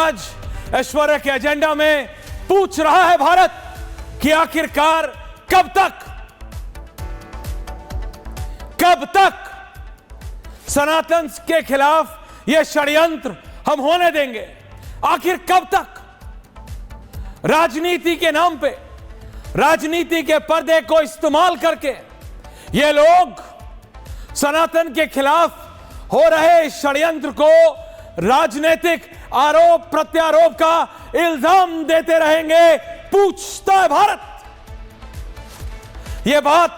आज ऐश्वर्या के एजेंडा में पूछ रहा है भारत कि आखिरकार कब तक सनातन के खिलाफ यह षड्यंत्र हम होने देंगे? आखिर कब तक? राजनीति के नाम पे, राजनीति के पर्दे को इस्तेमाल करके ये लोग सनातन के खिलाफ हो रहे षड्यंत्र को राजनीतिक आरोप प्रत्यारोप का इल्जाम देते रहेंगे। पूछता है भारत। यह बात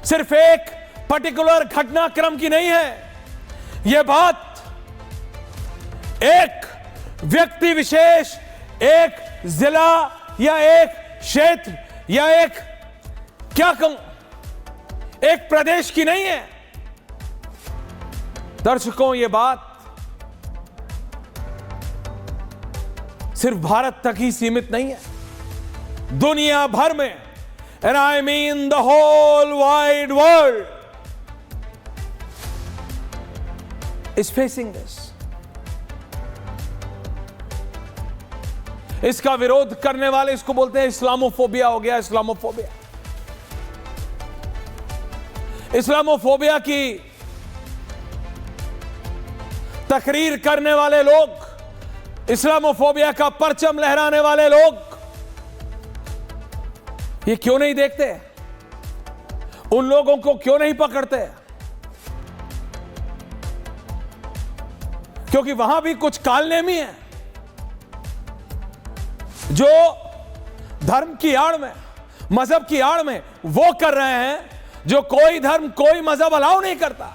सिर्फ एक पर्टिकुलर घटनाक्रम की नहीं है, यह बात एक व्यक्ति विशेष, एक जिला या एक क्षेत्र या एक क्या कहूं, एक प्रदेश की नहीं है। दर्शकों, यह बात सिर्फ भारत तक ही सीमित नहीं है, दुनिया भर में, and I mean the whole wide world is facing this. इसका विरोध करने वाले इसको बोलते हैं इस्लामोफोबिया हो गया, इस्लामोफोबिया। इस्लामोफोबिया की तकरीर करने वाले लोग, इस्लामोफोबिया का परचम लहराने वाले लोग ये क्यों नहीं देखते? उन लोगों को क्यों नहीं पकड़ते? क्योंकि वहां भी कुछ कालनेमी है जो धर्म की आड़ में, मजहब की आड़ में वो कर रहे हैं जो कोई धर्म कोई मजहब अलाउ नहीं करता।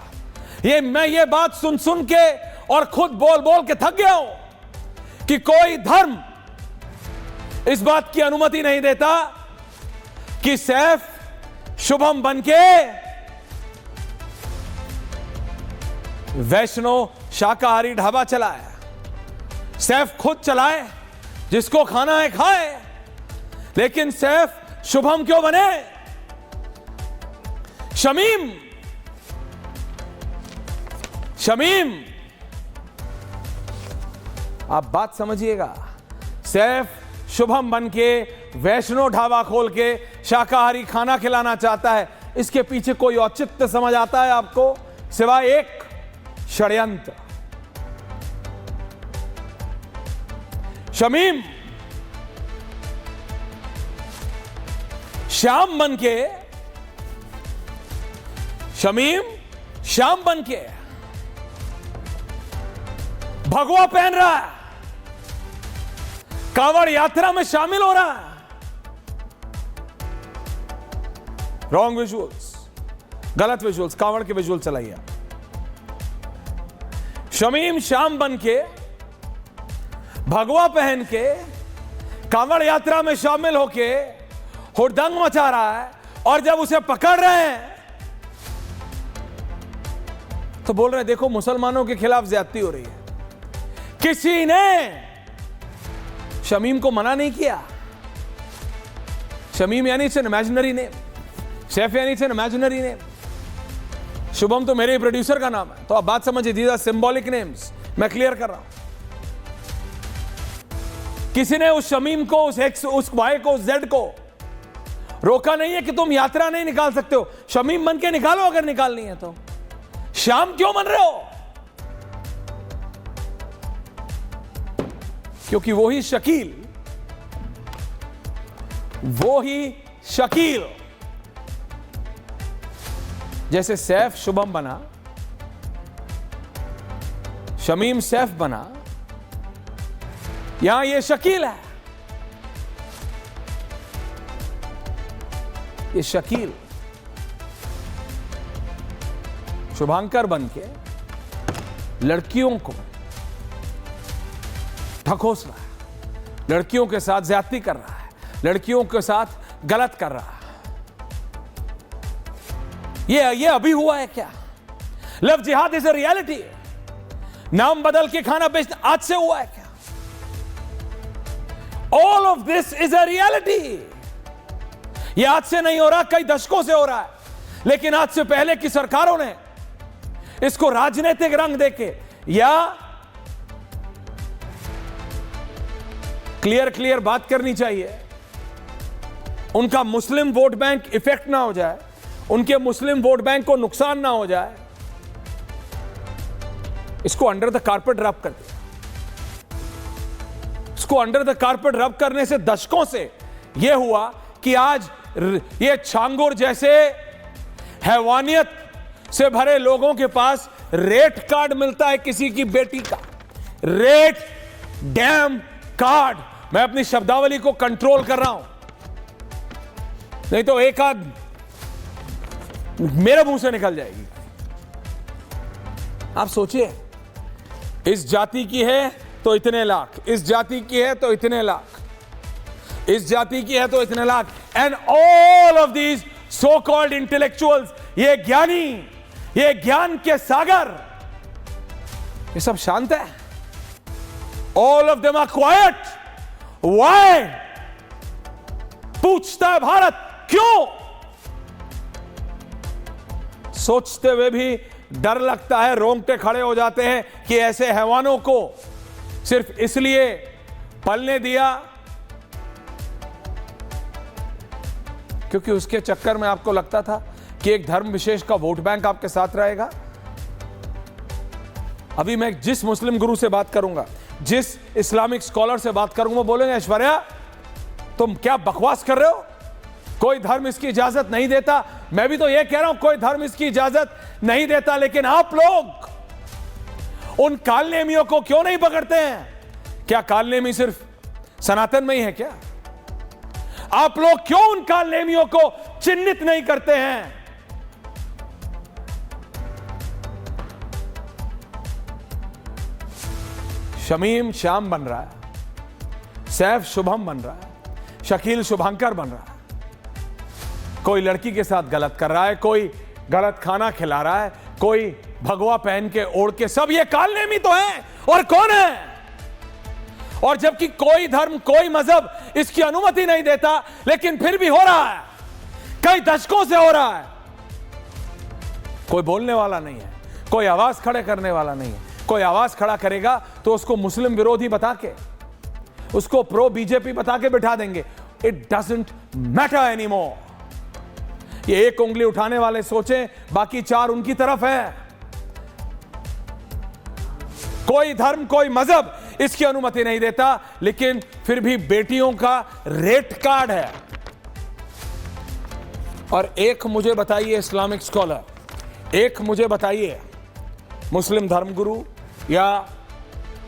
मैं ये बात सुन सुन के और खुद बोल बोल के थक गया हूं कि कोई धर्म इस बात की अनुमति नहीं देता कि सैफ शुभम बनके वैष्णव शाकाहारी ढाबा चलाए, सैफ खुद चलाए, जिसको खाना है खाए, लेकिन सैफ शुभम क्यों बने? शमीम, आप बात समझिएगा। सैफ शुभम बन के वैष्णव ढाबा खोल के शाकाहारी खाना खिलाना चाहता है। इसके पीछे कोई औचित्य समझ आता है आपको? सिवाय एक षड्यंत्र। शमीम श्याम बन के भगवा पहन रहा है, कांवड़ यात्रा में शामिल हो रहा है। रॉन्ग विजुअल्स, गलत विजुअल्स, कांवड़ के विजुअल चलाइए। शमीम श्याम बन के, भगवा पहन के, कांवड़ यात्रा में शामिल होके हुड़दंग मचा रहा है, और जब उसे पकड़ रहे हैं तो बोल रहे हैं देखो मुसलमानों के खिलाफ ज्यादती हो रही है। किसी ने शमीम को मना नहीं किया। शमीम यानी it's an imaginary name, Saif यानी it's an imaginary name, Shubham तो मेरे प्रोड्यूसर का नाम है। तो आप बात समझिए, दीज आर सिंबॉलिक नेम्स। मैं क्लियर कर रहा हूं। किसी ने उस शमीम को, उस एक्स, उस वाई को, उस जेड को रोका नहीं है कि तुम यात्रा नहीं निकाल सकते हो। शमीम बन के निकालो अगर निकालनी है तो। श्याम क्यों बन रहे हो? क्योंकि वो ही शकील जैसे सैफ शुभम बना, शमीम सैफ बना, यहां ये शकील है। ये शकील शुभांकर बन के लड़कियों को ढकोस रहा है, लड़कियों के साथ ज्यादती कर रहा है, लड़कियों के साथ गलत कर रहा है। ये अभी हुआ है क्या? लव जिहाद इज अ रियलिटी। नाम बदल के खाना बेचना आज से हुआ है क्या? All of this is a reality. ये आज से नहीं हो रहा, कई दशकों से हो रहा है। लेकिन आज से पहले की सरकारों ने इसको राजनीतिक रंग देके या क्लियर बात करनी चाहिए। उनका मुस्लिम वोट बैंक इफेक्ट ना हो जाए, उनके मुस्लिम वोट बैंक को नुकसान ना हो जाए, इसको अंडर द कारपेट रब कर दिया। इसको अंडर द कारपेट रब करने से दशकों से यह हुआ कि आज ये छांगुर जैसे हैवानियत से भरे लोगों के पास रेट कार्ड मिलता है किसी की बेटी का, रेट डैम कार्ड। मैं अपनी शब्दावली को कंट्रोल कर रहा हूं, नहीं तो एक आध मेरे मुंह से निकल जाएगी। आप सोचिए, इस जाति की है तो इतने लाख, इस जाति की है तो इतने लाख, इस जाति की है तो इतने lakh, and all of these so called intellectuals, ये ज्ञानी, ये ज्ञान के सागर, ये सब शांत है। All of them are quiet. Why? पूछता है भारत, क्यों? सोचते हुए भी डर लगता है, रोंगटे खड़े हो जाते हैं कि ऐसे हैवानों को सिर्फ इसलिए पलने दिया क्योंकि उसके चक्कर में आपको लगता था कि एक धर्म विशेष का वोट बैंक आपके साथ रहेगा। अभी मैं जिस मुस्लिम गुरु से बात करूंगा, जिस इस्लामिक स्कॉलर से बात करूंगा, वो बोलेंगे ऐश्वर्या तुम क्या बकवास कर रहे हो, कोई धर्म इसकी इजाजत नहीं देता। मैं भी तो ये कह रहा हूं कोई धर्म इसकी इजाजत नहीं देता, लेकिन आप लोग उन कालनेमियों को क्यों नहीं पकड़ते हैं? क्या कालनेमी सिर्फ सनातन में ही है क्या? आप लोग क्यों उन कालनेमियों को चिन्हित नहीं करते हैं? शमीम श्याम बन रहा है, सैफ शुभम बन रहा है, शकील शुभांकर बन रहा है, कोई लड़की के साथ गलत कर रहा है, कोई गलत खाना खिला रहा है, कोई भगवा पहन के ओढ़ के, सब ये कालनेमी तो हैं। और कौन है? और जबकि कोई धर्म, कोई मजहब इसकी अनुमति नहीं देता, लेकिन फिर भी हो रहा है, कई दशकों से हो रहा है। कोई बोलने वाला नहीं है, कोई आवाज खड़े करने वाला नहीं है। कोई आवाज खड़ा करेगा तो उसको मुस्लिम विरोधी बता के, उसको प्रो बीजेपी बता के बिठा देंगे। It doesn't matter anymore. ये एक उंगली उठाने वाले सोचें बाकी चार उनकी तरफ है। कोई धर्म, कोई मजहब इसकी अनुमति नहीं देता, लेकिन फिर भी बेटियों का रेट कार्ड है। और एक मुझे बताइए इस्लामिक स्कॉलर, एक मुझे बताइए मुस्लिम धर्मगुरु या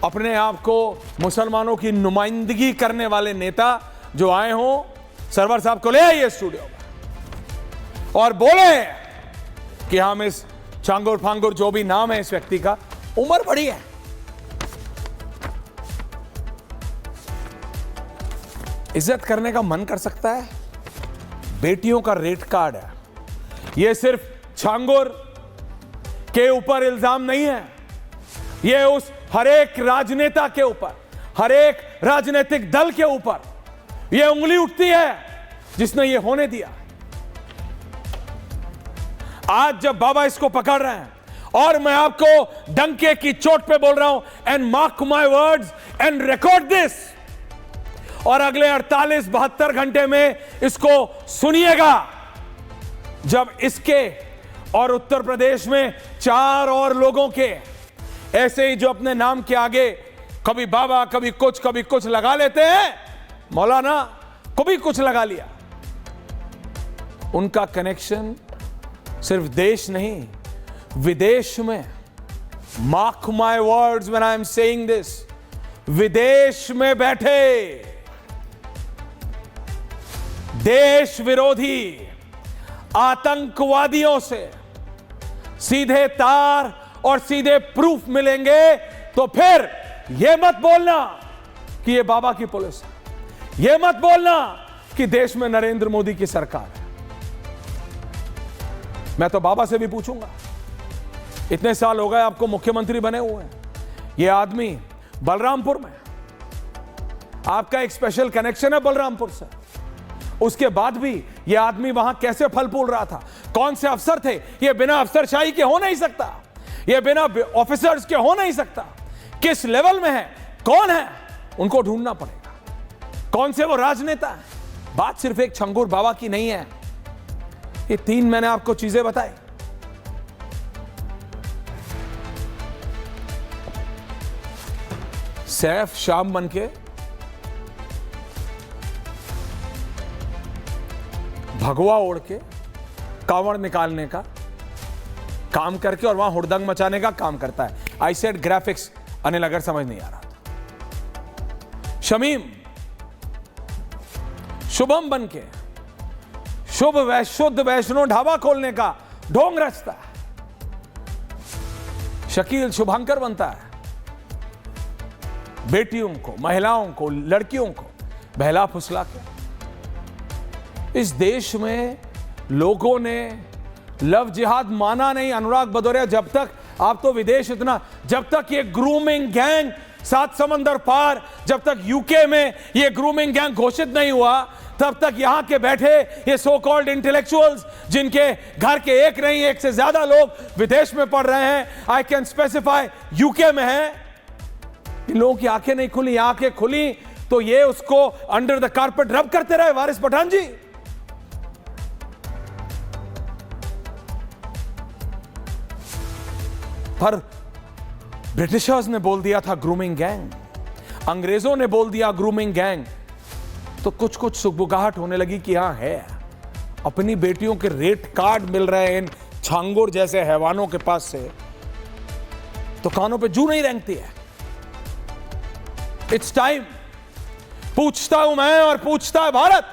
अपने आप को मुसलमानों की नुमाइंदगी करने वाले नेता जो आए हों, सरवर साहब को ले आइए स्टूडियो में और बोले कि हम इस छांगुर फांगुर जो भी नाम है इस व्यक्ति का, उम्र बड़ी है, इज्जत करने का मन कर सकता है। बेटियों का रेट कार्ड है। यह सिर्फ छांगुर के ऊपर इल्जाम नहीं है, यह उस हरेक राजनेता के ऊपर, हरेक राजनीतिक दल के ऊपर यह उंगली उठती है जिसने यह होने दिया। आज जब बाबा इसको पकड़ रहे हैं, और मैं आपको डंके की चोट पे बोल रहा हूं, and mark my words and record this, और अगले 48-72 घंटे में इसको सुनिएगा, जब इसके और उत्तर प्रदेश में 4 और लोगों के ऐसे ही जो अपने नाम के आगे कभी बाबा कभी कुछ लगा लेते हैं, मौलाना कभी कुछ लगा लिया, उनका कनेक्शन सिर्फ देश नहीं विदेश में, mark my words when I am saying this, विदेश में बैठे देश विरोधी आतंकवादियों से सीधे तार और सीधे प्रूफ मिलेंगे, तो फिर यह मत बोलना कि यह बाबा की पुलिस है, यह मत बोलना कि देश में नरेंद्र मोदी की सरकार है। मैं तो बाबा से भी पूछूंगा, इतने साल हो गए आपको मुख्यमंत्री बने हुए हैं, यह आदमी बलरामपुर में, आपका एक स्पेशल कनेक्शन है बलरामपुर से, उसके बाद भी यह आदमी वहां कैसे फल फूल रहा था? कौन से अफसर थे? यह बिना अफसरशाही के हो नहीं सकता, यह बिना ऑफिसर्स के हो नहीं सकता। किस लेवल में है, कौन है, उनको ढूंढना पड़ेगा। कौन से वो राजनेता हैं? बात सिर्फ एक छंगूर बाबा की नहीं है। ये 3 मैंने आपको चीजें बताई। सैफ शाम बन के भगवा ओढ़ के कांवड़ निकालने का काम करके और वहां हुड़दंग मचाने का काम करता है। आई सेड ग्राफिक्स, अनिल अगर समझ नहीं आ रहा था। शमीम शुभम बन के शुद्ध वैष्णो ढाबा खोलने का ढोंग रचता है। शकील शुभंकर बनता है, बेटियों को, महिलाओं को, लड़कियों को बहला फुसला के। इस देश में लोगों ने लव जिहाद माना नहीं। अनुराग भदौरिया, जब तक आप तो विदेश इतना, जब तक ये ग्रूमिंग गैंग 7 समंदर पार, जब तक यूके में ये ग्रूमिंग गैंग घोषित नहीं हुआ, तब तक यहां के बैठे ये सो कॉल्ड इंटेलेक्चुअल्स, जिनके घर के एक नहीं 1 से ज्यादा लोग विदेश में पढ़ रहे हैं, आई कैन स्पेसिफाई यूके में है, इन लोगों की आंखें नहीं खुली। आंखें खुली तो ये उसको अंडर द कारपेट रब करते रहे वारिस पठान जी। पर ब्रिटिशर्स ने बोल दिया था ग्रूमिंग गैंग, अंग्रेजों ने बोल दिया ग्रूमिंग गैंग, तो कुछ कुछ सुगबुगाहट होने लगी कि हां है। अपनी बेटियों के रेट कार्ड मिल रहे हैं इन छांगुर जैसे हैवानों के पास से, तो कानों पे जू नहीं रेंगती है। इट्स टाइम, पूछता हूं मैं और पूछता है भारत,